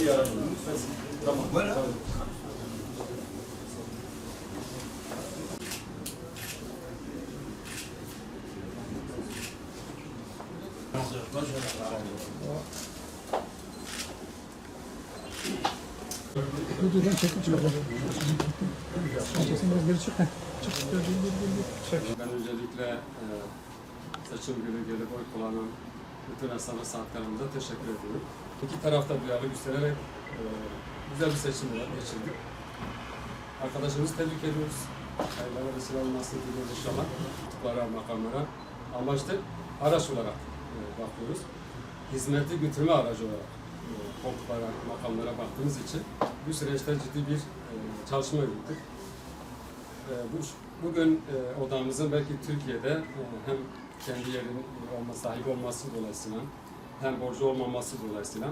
yaratılır. Tamam. Böyle. Videodan çekip çıkacağım. Biraz geri çık. Ben özellikle seçim günü gelip oy kullanan bütün esnaf sanatkarımıza teşekkür ediyorum. İki tarafta duyarlı göstererek güzel bir seçim geçirdik. Arkadaşımızı tebrik ediyoruz. Hayırlara vesile olmasını diliyoruz inşallah. Kutulara, makamlara. Amaçlı araç olarak bakıyoruz. Hizmeti götürme aracı olarak koltuklara, makamlara baktığımız için bu süreçte ciddi bir çalışma yürüttük. Bugün odamızın belki Türkiye'de hem kendi yerin sahibi olması dolayısıyla hem borcu olmaması dolayısıyla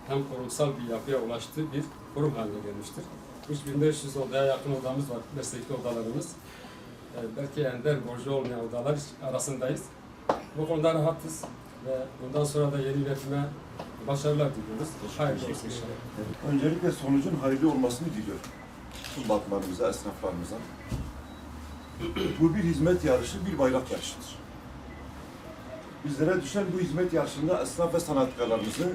hem kurumsal bir yapıya ulaştığı bir kurum haline gelmiştir. 3500 odaya yakın odamız var, mesleki odalarımız. Belki ender borcu olmayan odalar arasındayız. Bu konuda rahatız ve bundan sonra da yeni yönetime başarılar diliyoruz. Hayırlı olsun inşallah. Öncelikle sonucun hayırlı olmasını diliyorum. Tüm bakmanımıza, esnaflarımıza. Bu bir hizmet yarışı, bir bayrak yarışıdır. Bizlere düşen bu hizmet yarışında esnaf ve sanatkarlarımızı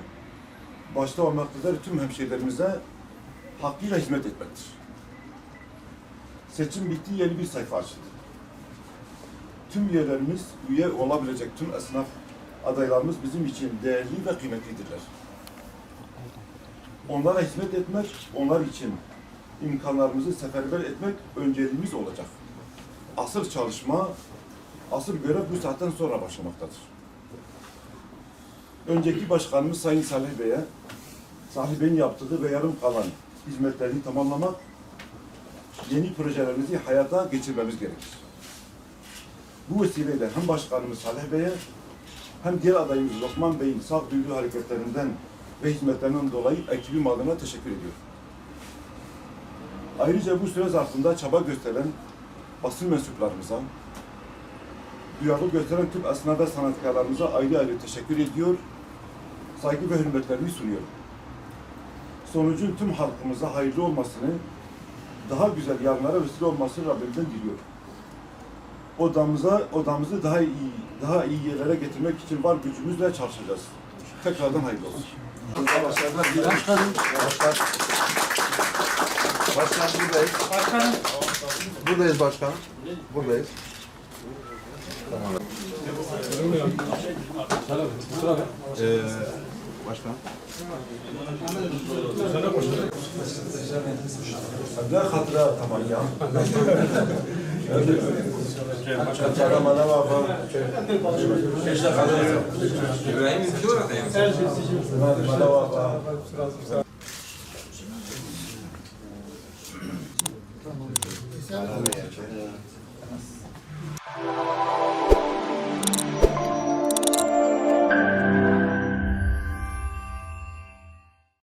başta olmak üzere tüm hemşehrilerimize hakkıyla hizmet etmektir. Seçim bitti, yeni bir sayfa açıldı. Tüm üyelerimiz, üye olabilecek tüm esnaf adaylarımız bizim için değerli ve kıymetlidirler. Onlara hizmet etmek, onlar için imkanlarımızı seferber etmek önceliğimiz olacak. Asıl çalışma, asıl görev bu saatten sonra başlamaktadır. Önceki başkanımız Sayın Salih Bey'e, Salih Bey'in yaptığı ve yarım kalan hizmetlerini tamamlamak, yeni projelerimizi hayata geçirmemiz gerekir. Bu vesileyle hem başkanımız Salih Bey'e hem diğer adayımız Lokman Bey'in sağduyulu hareketlerinden ve hizmetlerinden dolayı ekibim adına teşekkür ediyorum. Ayrıca bu süre zarfında çaba gösteren basın mensuplarımıza, duyarlı gösteren tüm esnaf ve sanatkarlarımıza ayrı ayrı teşekkür ediyor, saygı ve hürmetlerimi sunuyorum. Sonucun tüm halkımıza hayırlı olmasını, daha güzel yarınlara vesile olmasını Rabbimden diliyorum. Odamızı daha iyi yerlere getirmek için var gücümüzle çalışacağız. Tekrardan hayırlı olsun. Başkanım buradayız. Başkanım. Buradayız başkanım. Buradayız. Başkanım. Ne hatıra tamam ya. Kaçara bana bak. İbrahim İzmir orada yani. Bana bak. Tamam.